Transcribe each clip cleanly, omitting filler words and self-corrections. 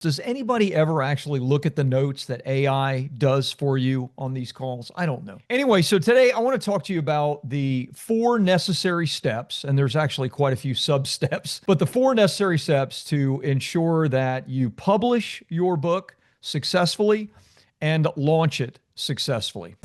Does anybody ever actually look at the notes that AI does for you on these calls? I don't know. Anyway, so today I want to talk to you about the 4 necessary steps, and there's actually quite a few sub steps, but the 4 necessary steps to ensure that you publish your book successfully and launch it successfully.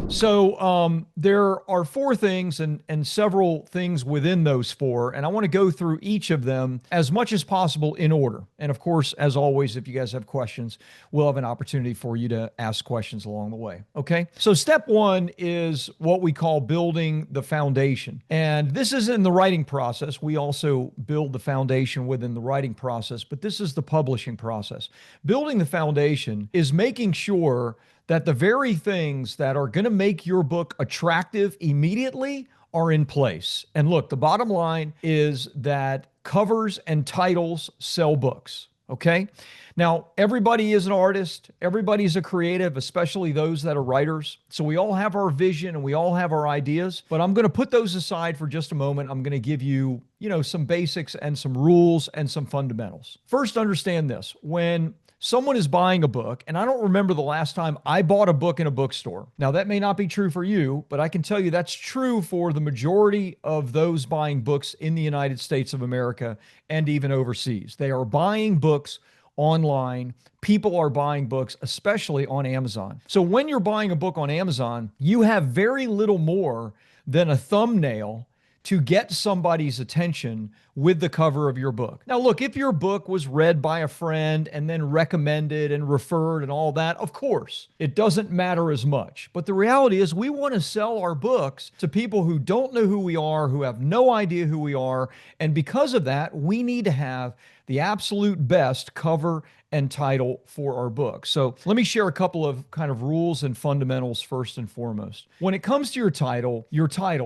So there are 4 things and several things within those 4, and I want to go through each of them as much as possible in order. And of course, as always, if you guys have questions, we'll have an opportunity for you to ask questions along the way. Okay. So step 1 is what we call building the foundation. And this is in the writing process. We also build the foundation within the writing process, but this is the publishing process. Building the foundation is making sure that the very things that are going to make your book attractive immediately are in place. And look, the bottom line is that covers and titles sell books. Okay. Now, everybody is an artist. Everybody's a creative, especially those that are writers. So we all have our vision and we all have our ideas, but I'm going to put those aside for just a moment. I'm going to give you, some basics and some rules and some fundamentals. First, understand this. When someone is buying a book, and I don't remember the last time I bought a book in a bookstore. Now, that may not be true for you, but I can tell you that's true for the majority of those buying books in the United States of America and even overseas. They are buying books online. People are buying books, especially on Amazon. So when you're buying a book on Amazon, you have very little more than a thumbnail to get somebody's attention with the cover of your book. Now, look, if your book was read by a friend and then recommended and referred and all that, of course, it doesn't matter as much. But the reality is we want to sell our books to people who don't know who we are, who have no idea who we are. And because of that, we need to have the absolute best cover and title for our book. So let me share a couple of kind of rules and fundamentals first and foremost. When it comes to your title,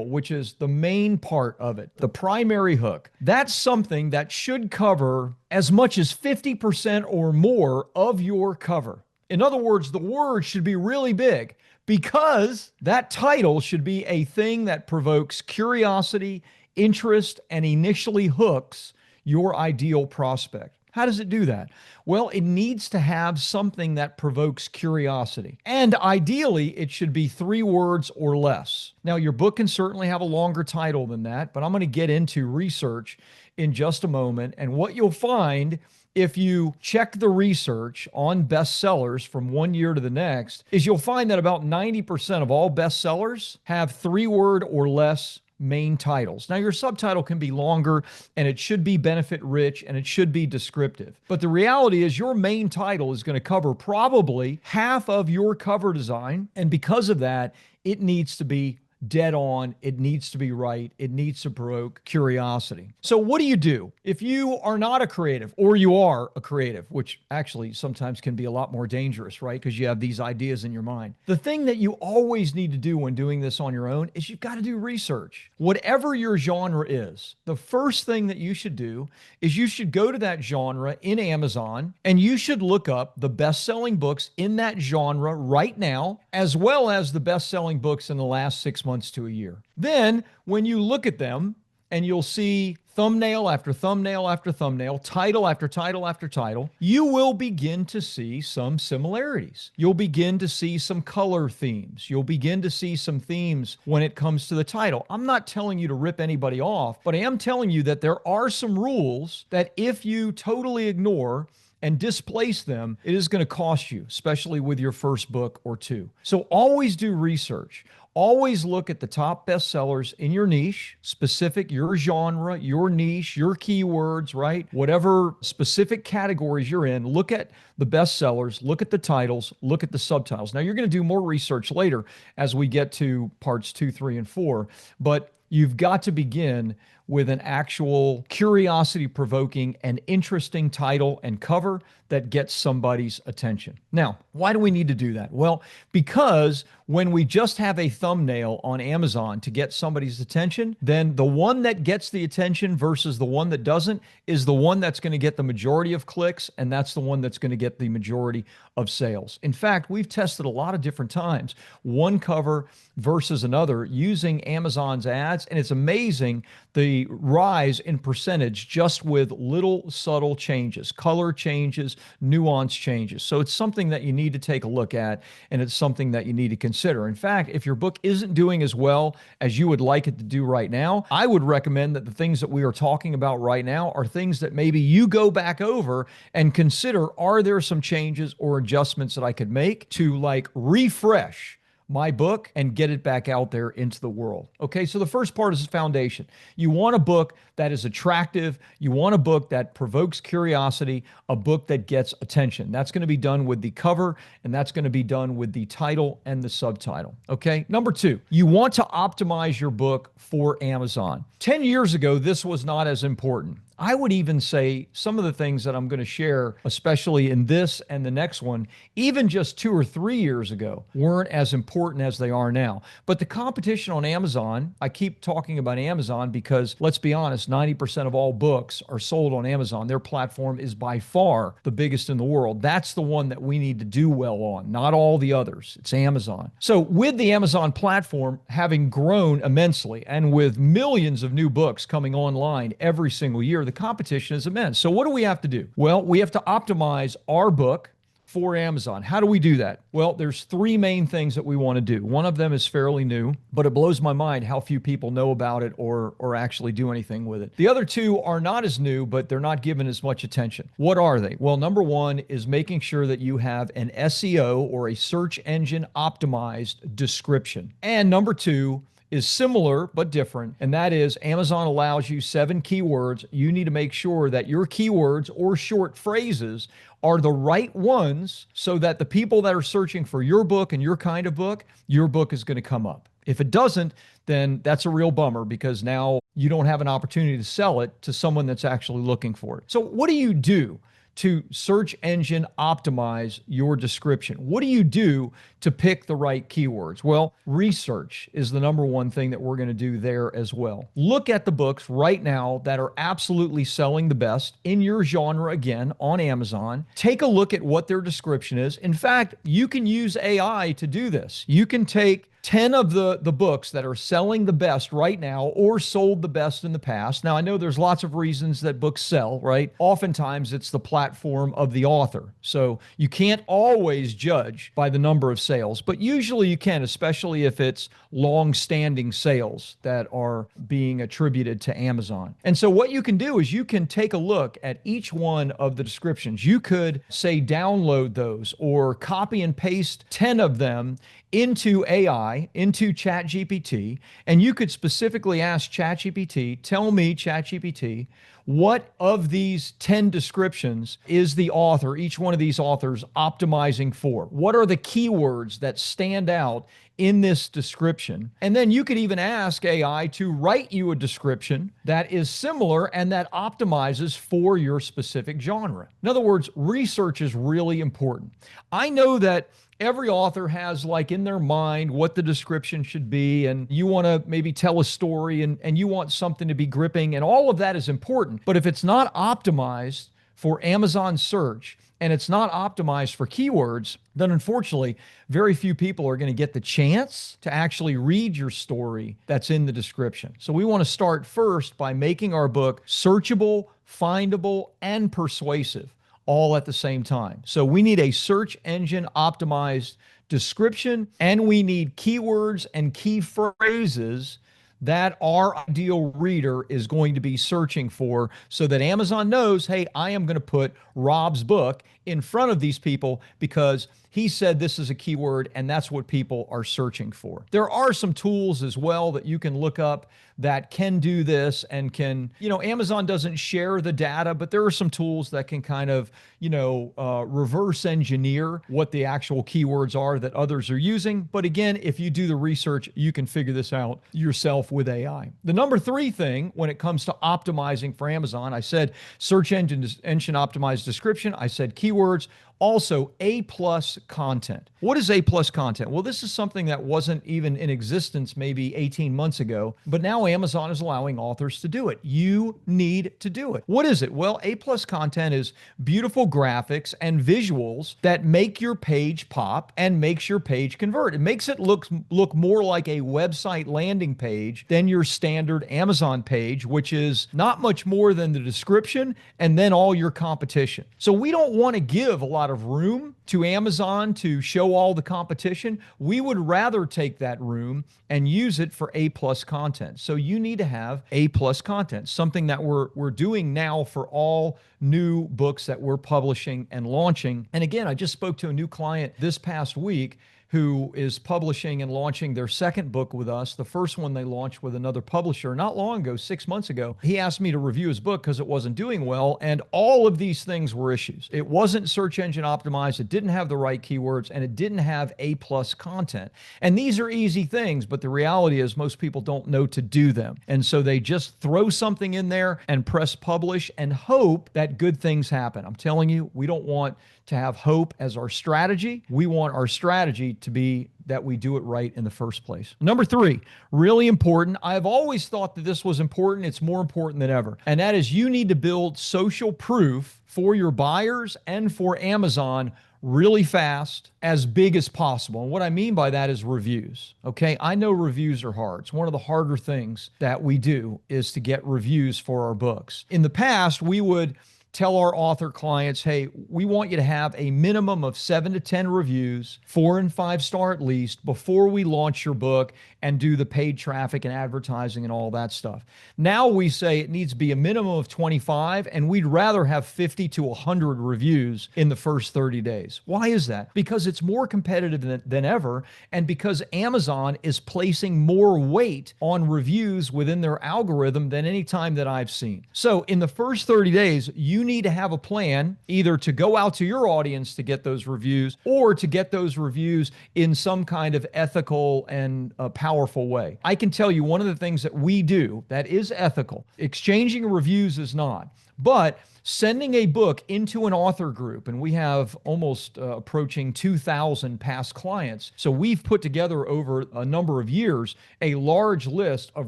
which is the main part of it, the primary hook, that's something that should cover as much as 50% or more of your cover. In other words, the word should be really big because that title should be a thing that provokes curiosity, interest, and initially hooks your ideal prospect. How does it do that? Well, it needs to have something that provokes curiosity. And ideally, it should be 3 words or less. Now, your book can certainly have a longer title than that, but I'm going to get into research in just a moment. And what you'll find if you check the research on bestsellers from one year to the next is you'll find that about 90% of all bestsellers have 3-word or less main titles. Now, your subtitle can be longer and it should be benefit rich and it should be descriptive. But the reality is your main title is going to cover probably half of your cover design. And because of that, it needs to be dead on. It needs to be right. It needs to provoke curiosity. So what do you do if you are not a creative or you are a creative, which actually sometimes can be a lot more dangerous, right? Because you have these ideas in your mind. The thing that you always need to do when doing this on your own is you've got to do research. Whatever your genre is, the first thing that you should do is you should go to that genre in Amazon and you should look up the best-selling books in that genre right now, as well as the best-selling books in the last 6 months to a year. Then when you look at them and you'll see thumbnail after thumbnail after thumbnail, title after title after title, you will begin to see some similarities. You'll begin to see some color themes. You'll begin to see some themes when it comes to the title. I'm not telling you to rip anybody off, but I am telling you that there are some rules that if you totally ignore and displace them, it is going to cost you, especially with your first book or 2. So always do research. Always look at the top bestsellers in your niche, specific, your genre, your niche, your keywords, right? Whatever specific categories you're in, look at the bestsellers, look at the titles, look at the subtitles. Now, you're going to do more research later as we get to parts 2, 3, and 4, but you've got to begin with an actual curiosity provoking and interesting title and cover that gets somebody's attention. Now, why do we need to do that? Well, because when we just have a thumbnail on Amazon to get somebody's attention, then the one that gets the attention versus the one that doesn't is the one that's going to get the majority of clicks, and that's the one that's going to get the majority of sales. In fact, we've tested a lot of different times, one cover versus another using Amazon's ads, and it's amazing the rise in percentage just with little subtle changes, color changes, nuance changes. So it's something that you need to take a look at, and it's something that you need to consider. In fact, if your book isn't doing as well as you would like it to do right now, I would recommend that the things that we are talking about right now are things that maybe you go back over and consider, are there some changes or adjustments that I could make to like refresh my book and get it back out there into the world. Okay, so the first part is the foundation. You want a book that is attractive. You want a book that provokes curiosity, a book that gets attention. That's going to be done with the cover, and that's going to be done with the title and the subtitle. Okay, number two, you want to optimize your book for Amazon. 10 years ago, this was not as important. I would even say some of the things that I'm going to share, especially in this and the next one, even just 2 or 3 years ago, weren't as important as they are now. But the competition on Amazon, I keep talking about Amazon because let's be honest, 90% of all books are sold on Amazon. Their platform is by far the biggest in the world. That's the one that we need to do well on, not all the others. It's Amazon. So with the Amazon platform having grown immensely and with millions of new books coming online every single year, the competition is immense. So what do we have to do? Well, we have to optimize our book for Amazon. How do we do that? Well, there's 3 main things that we want to do. One of them is fairly new, but it blows my mind how few people know about it or actually do anything with it. The other 2 are not as new, but they're not given as much attention. What are they? Well, number 1 is making sure that you have an SEO or a search engine optimized description. And number 2 is similar but different, and that is Amazon allows you 7 keywords. You need to make sure that your keywords or short phrases are the right ones so that the people that are searching for your book and your kind of book, your book is going to come up. If it doesn't, then that's a real bummer because now you don't have an opportunity to sell it to someone that's actually looking for it. So what do you do to search engine optimize your description? What do you do to pick the right keywords? Well, research is the number 1 thing that we're going to do there as well. Look at the books right now that are absolutely selling the best in your genre again on Amazon. Take a look at what their description is. In fact, you can use AI to do this. You can take 10 of the books that are selling the best right now or sold the best in the past. Now, I know there's lots of reasons that books sell, right? Oftentimes, it's the platform of the author. So you can't always judge by the number of sales, but usually you can, especially if it's long-standing sales that are being attributed to Amazon. And so what you can do is you can take a look at each one of the descriptions. You could say download those or copy and paste 10 of them into AI, into ChatGPT, and you could specifically ask ChatGPT, tell me, ChatGPT, what of these 10 descriptions is the author, each one of these authors, optimizing for? What are the keywords that stand out in this description? And then you could even ask AI to write you a description that is similar and that optimizes for your specific genre. In other words, research is really important. I know that every author has like in their mind what the description should be, and you want to maybe tell a story and you want something to be gripping, and all of that is important. But if it's not optimized for Amazon search and it's not optimized for keywords, then unfortunately, very few people are going to get the chance to actually read your story that's in the description. So we want to start first by making our book searchable, findable, and persuasive all at the same time. So we need a search engine optimized description, and we need keywords and key phrases that our ideal reader is going to be searching for so that Amazon knows, hey, I am going to put Rob's book in front of these people because he said this is a keyword and that's what people are searching for. There are some tools as well that you can look up that can do this and can, Amazon doesn't share the data, but there are some tools that can kind of, reverse engineer what the actual keywords are that others are using. But again, if you do the research, you can figure this out yourself with AI. The number 3 thing when it comes to optimizing for Amazon, I said search engine optimized description. I said keywords. Also, A-plus content. What is A-plus content? Well, this is something that wasn't even in existence maybe 18 months ago, but now Amazon is allowing authors to do it. You need to do it. What is it? Well, A-plus content is beautiful graphics and visuals that make your page pop and makes your page convert. It makes it look more like a website landing page than your standard Amazon page, which is not much more than the description and then all your competition. So we don't want to give a lot of room to Amazon to show all the competition. We would rather take that room and use it for A-plus content. So you need to have A-plus content, something that we're doing now for all new books that we're publishing and launching. And again, I just spoke to a new client this past week who is publishing and launching their second book with us. The first one they launched with another publisher not long ago, 6 months ago. He asked me to review his book because it wasn't doing well, and all of these things were issues. It wasn't search engine optimized, it didn't have the right keywords, and it didn't have A-plus content. And these are easy things, but the reality is most people don't know to do them. And so they just throw something in there and press publish and hope that good things happen. I'm telling you, we don't want to have hope as our strategy. We want our strategy to be that we do it right in the first place. Number 3, really important. I've always thought that this was important. It's more important than ever. And that is you need to build social proof for your buyers and for Amazon really fast, as big as possible. And what I mean by that is reviews. Okay, I know reviews are hard. It's one of the harder things that we do is to get reviews for our books. In the past, we would tell our author clients, hey, we want you to have a minimum of 7 to 10 reviews, 4 and 5 star at least, before we launch your book and do the paid traffic and advertising and all that stuff. Now we say it needs to be a minimum of 25, and we'd rather have 50 to 100 reviews in the first 30 days. Why is that? Because it's more competitive than ever, and because Amazon is placing more weight on reviews within their algorithm than any time that I've seen. So in the first 30 days, you need to have a plan either to go out to your audience to get those reviews or to get those reviews in some kind of ethical and powerful way. I can tell you one of the things that we do that is ethical. Exchanging reviews is not, but sending a book into an author group, and we have almost approaching 2,000 past clients. So we've put together over a number of years a large list of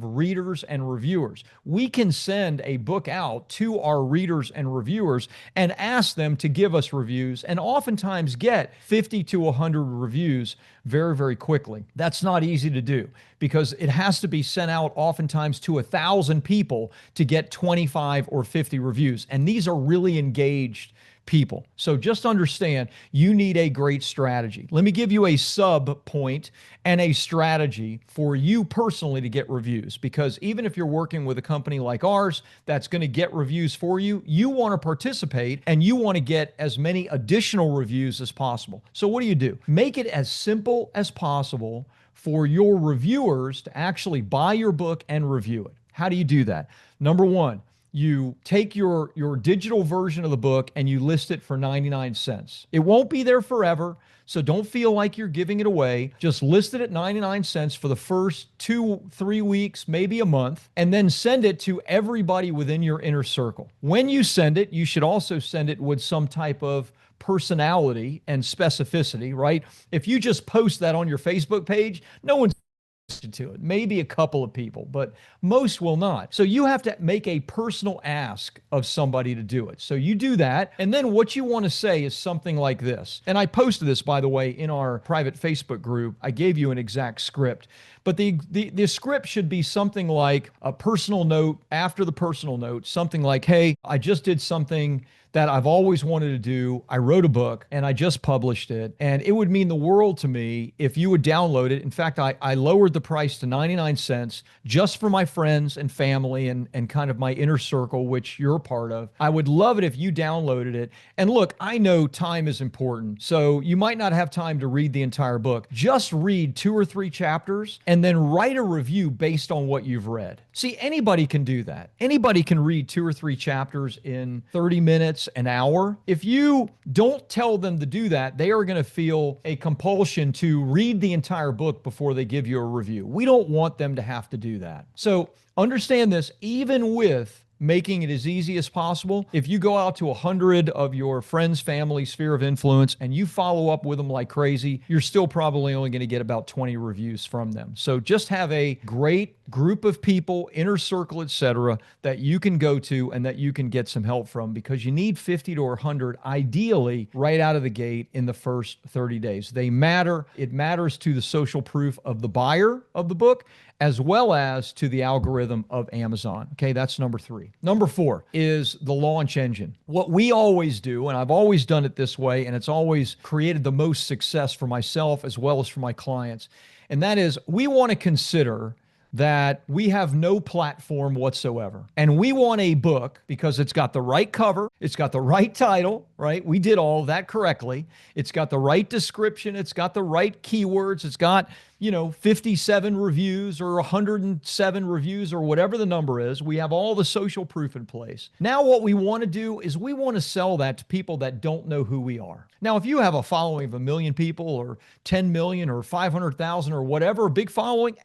readers and reviewers. We can send a book out to our readers and reviewers and ask them to give us reviews, and oftentimes get 50 to 100 reviews very, very quickly. That's not easy to do because it has to be sent out oftentimes to 1,000 people to get 25 or 50 reviews. And these are really engaged people. So just understand, you need a great strategy. Let me give you a sub point and a strategy for you personally to get reviews, because even if you're working with a company like ours that's going to get reviews for you, you want to participate and you want to get as many additional reviews as possible. So what do? Make it as simple as possible for your reviewers to actually buy your book and review it. How do you do that? Number 1, you take your digital version of the book and you list it for 99 cents. It won't be there forever, so don't feel like you're giving it away. Just list it at 99 cents for the first 2-3 weeks, maybe a month, and then send it to everybody within your inner circle. When you send it, you should also send it with some type of personality and specificity, right? If you just post that on your Facebook page, no one's to it. Maybe a couple of people, but most will not. So you have to make a personal ask of somebody to do it. So you do that. And then what you want to say is something like this. And I posted this, by the way, in our private Facebook group. I gave you an exact script. But the script should be something like a personal note after the personal note, something like, hey, I just did something that I've always wanted to do. I wrote a book and I just published it. And it would mean the world to me if you would download it. In fact, I lowered the price to 99 cents just for my friends and family and kind of my inner circle, which you're a part of. I would love it if you downloaded it. And look, I know time is important. So you might not have time to read the entire book. Just read 2 or 3 chapters and then write a review based on what you've read. See, anybody can do that. Anybody can read 2 or 3 chapters in 30 minutes, an hour. If you don't tell them to do that, they are going to feel a compulsion to read the entire book before they give you a review. We don't want them to have to do that. So understand this, even with making it as easy as possible. If you go out to 100 of your friends, family, sphere of influence, and you follow up with them like crazy, you're still probably only going to get about 20 reviews from them. So just have a great group of people, inner circle, etc., that you can go to and that you can get some help from, because you need 50 to 100 ideally right out of the gate in the first 30 days. They matter. It matters to the social proof of the buyer of the book, as well as to the algorithm of Amazon. Okay, that's number 3. Number 4 is the launch engine. What we always do, and I've always done it this way, and it's always created the most success for myself as well as for my clients, and that is we want to consider that we have no platform whatsoever. And we want a book because it's got the right cover, it's got the right title, right? We did all of that correctly. It's got the right description, it's got the right keywords, it's got, 57 reviews or 107 reviews or whatever the number is. We have all the social proof in place. Now what we want to do is we want to sell that to people that don't know who we are. Now, if you have a following of 1 million people or 10 million or 500,000 or whatever, a big following,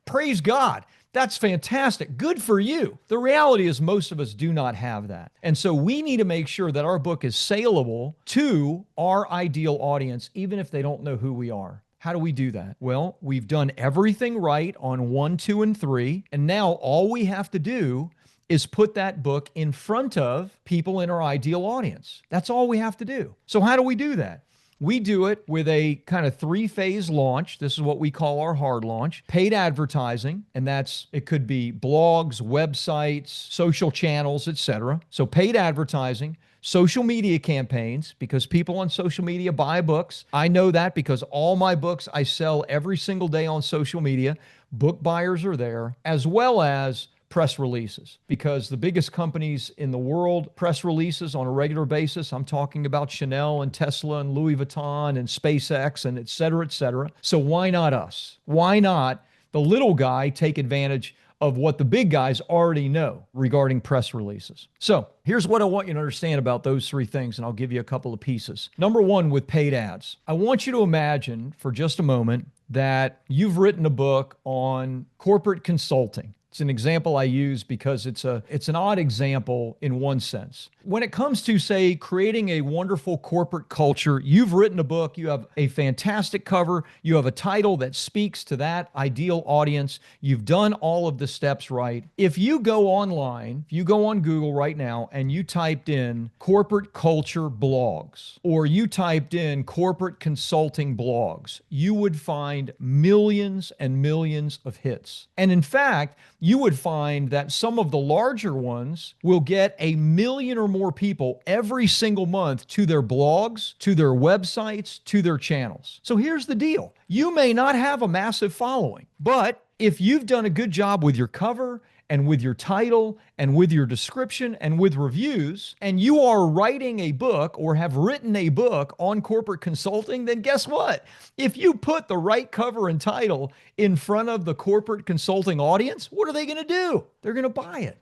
praise God. That's fantastic. Good for you. The reality is most of us do not have that. And so we need to make sure that our book is saleable to our ideal audience, even if they don't know who we are. How do we do that? Well, we've done everything right on 1, 2, and 3. And now all we have to do is put that book in front of people in our ideal audience. That's all we have to do. So how do we do that? We do it with a kind of 3-phase launch. This is what we call our hard launch. Paid advertising, and it could be blogs, websites, social channels, etc. So paid advertising, social media campaigns, because people on social media buy books. I know that because all my books I sell every single day on social media. Book buyers are there, as well as press releases, because the biggest companies in the world press releases on a regular basis. I'm talking about Chanel and Tesla and Louis Vuitton and SpaceX and et cetera, et cetera. So why not us? Why not the little guy take advantage of what the big guys already know regarding press releases? So here's what I want you to understand about those 3 things, and I'll give you a couple of pieces. Number 1, with paid ads. I want you to imagine for just a moment that you've written a book on corporate consulting. It's an example I use because it's an odd example in one sense. When it comes to, say, creating a wonderful corporate culture, you've written a book, you have a fantastic cover, you have a title that speaks to that ideal audience, you've done all of the steps right. If you go online, if you go on Google right now and you typed in corporate culture blogs, or you typed in corporate consulting blogs, you would find millions and millions of hits. And in fact, you would find that some of the larger ones will get 1 million or more people every single month to their blogs, to their websites, to their channels. So here's the deal. You may not have a massive following, but if you've done a good job with your cover and with your title and with your description and with reviews, and you are writing a book or have written a book on corporate consulting, then guess what? If you put the right cover and title in front of the corporate consulting audience, what are they going to do? They're going to buy it.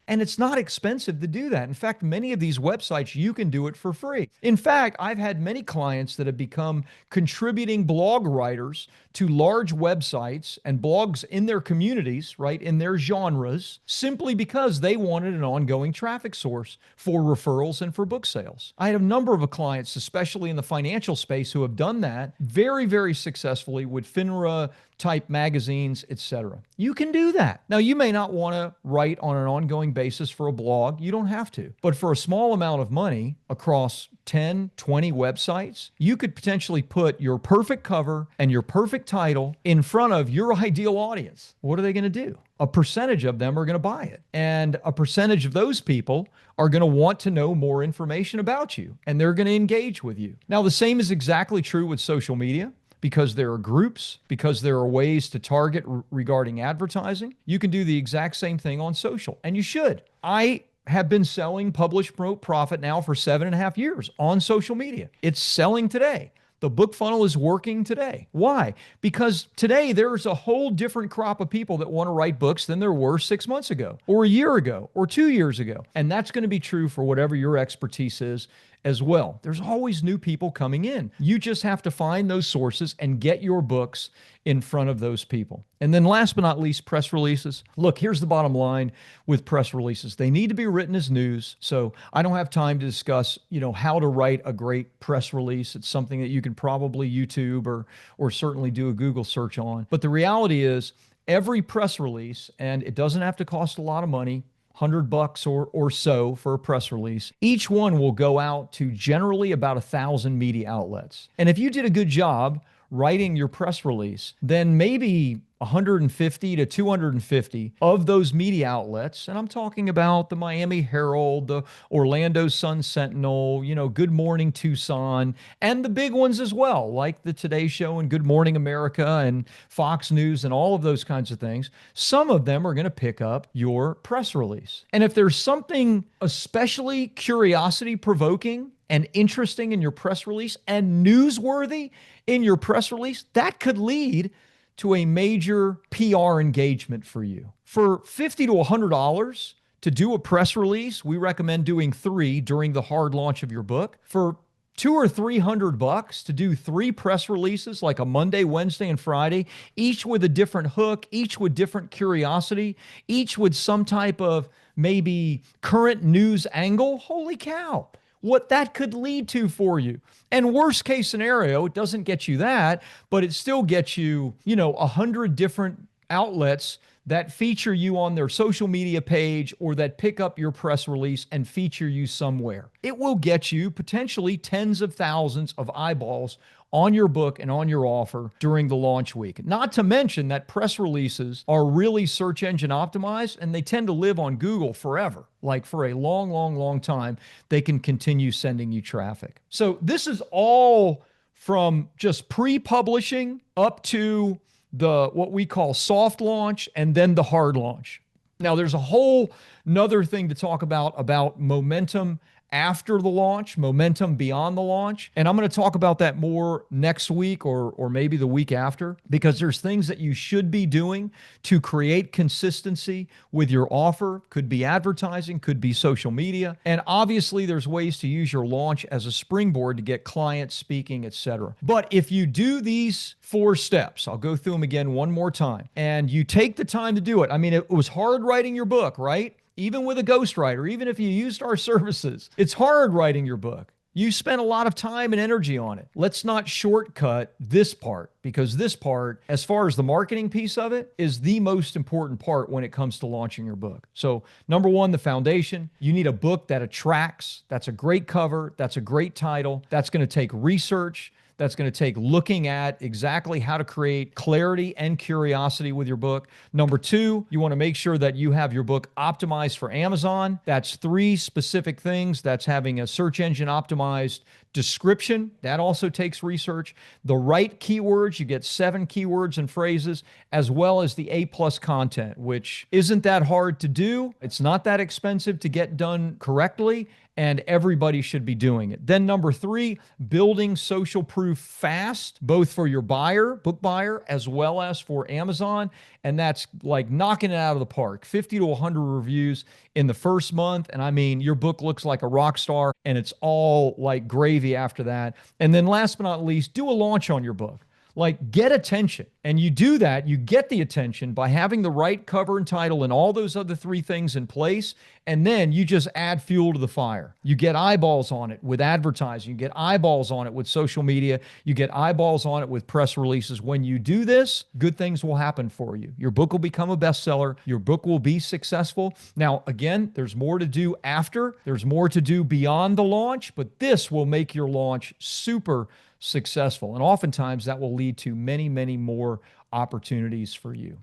And it's not expensive to do that. In fact, many of these websites, you can do it for free. In fact, I've had many clients that have become contributing blog writers to large websites and blogs in their communities, right, in their genres, simply because they wanted an ongoing traffic source for referrals and for book sales. I have a number of clients, especially in the financial space, who have done that very, very successfully with FINRA type magazines, etc. You can do that. Now, you may not want to write on an ongoing basis for a blog. You don't have to. But for a small amount of money across 10, 20 websites, you could potentially put your perfect cover and your perfect title in front of your ideal audience. What are they going to do? A percentage of them are going to buy it. And a percentage of those people are going to want to know more information about you, and they're going to engage with you. Now, the same is exactly true with social media. Because there are groups, because there are ways to target regarding advertising, you can do the exact same thing on social, and you should. I have been selling Publish, Promote, Profit now for 7.5 years on social media. It's selling today. The book funnel is working today. Why? Because today there's a whole different crop of people that want to write books than there were 6 months ago, or a year ago, or 2 years ago. And that's going to be true for whatever your expertise is as well. There's always new people coming in. You just have to find those sources and get your books in front of those people. And then last but not least, press releases. Look, here's the bottom line with press releases. They need to be written as news. So I don't have time to discuss, how to write a great press release. It's something that you can probably YouTube or certainly do a Google search on. But the reality is every press release, and it doesn't have to cost a lot of money, $100 or so for a press release. Each one will go out to generally about 1,000 media outlets. And if you did a good job writing your press release, then maybe 150 to 250 of those media outlets, and I'm talking about the Miami Herald, the Orlando Sun-Sentinel, Good Morning Tucson, and the big ones as well, like the Today Show and Good Morning America and Fox News and all of those kinds of things. Some of them are going to pick up your press release. And if there's something especially curiosity-provoking and interesting in your press release and newsworthy in your press release, that could lead to a major PR engagement for you. For $50 to $100 to do a press release, we recommend doing 3 during the hard launch of your book. For $200 or $300 to do 3 press releases, like a Monday, Wednesday, and Friday, each with a different hook, each with different curiosity, each with some type of maybe current news angle. Holy cow, what that could lead to for you. And worst case scenario, it doesn't get you that, but it still gets you, 100 different outlets that feature you on their social media page or that pick up your press release and feature you somewhere. It will get you potentially tens of thousands of eyeballs on your book and on your offer during the launch week. Not to mention that press releases are really search engine optimized, and they tend to live on Google forever. Like for a long, long, long time, they can continue sending you traffic. So this is all from just pre-publishing up to what we call soft launch and then the hard launch. Now, there's a whole nother thing to talk about momentum after the launch, momentum beyond the launch. And I'm going to talk about that more next week or maybe the week after, because there's things that you should be doing to create consistency with your offer. Could be advertising, could be social media. And obviously there's ways to use your launch as a springboard to get clients speaking, etc. But if you do these 4 steps, I'll go through them again one more time, and you take the time to do it. I mean, it was hard writing your book, right? Even with a ghostwriter, even if you used our services, it's hard writing your book. You spent a lot of time and energy on it. Let's not shortcut this part, because this part, as far as the marketing piece of it, is the most important part when it comes to launching your book. So number 1, the foundation. You need a book that attracts. That's a great cover. That's a great title. That's going to take research. That's going to take looking at exactly how to create clarity and curiosity with your book. Number 2, you want to make sure that you have your book optimized for Amazon. That's 3 specific things. That's having a search engine optimized description. That also takes research. The right keywords, you get 7 keywords and phrases, as well as the A+ content, which isn't that hard to do. It's not that expensive to get done correctly, and everybody should be doing it. Then number 3, building social proof fast, both for your book buyer, as well as for Amazon. And that's like knocking it out of the park. 50 to 100 reviews in the first month. And I mean, your book looks like a rock star, and it's all like gravy after that. And then last but not least, do a launch on your book. Like, get attention. And you do that, you get the attention by having the right cover and title and all those other three things in place. And then you just add fuel to the fire. You get eyeballs on it with advertising. You get eyeballs on it with social media. You get eyeballs on it with press releases. When you do this, good things will happen for you. Your book will become a bestseller. Your book will be successful. Now, again, there's more to do after. There's more to do beyond the launch, but this will make your launch super successful. And oftentimes that will lead to many, many more opportunities for you.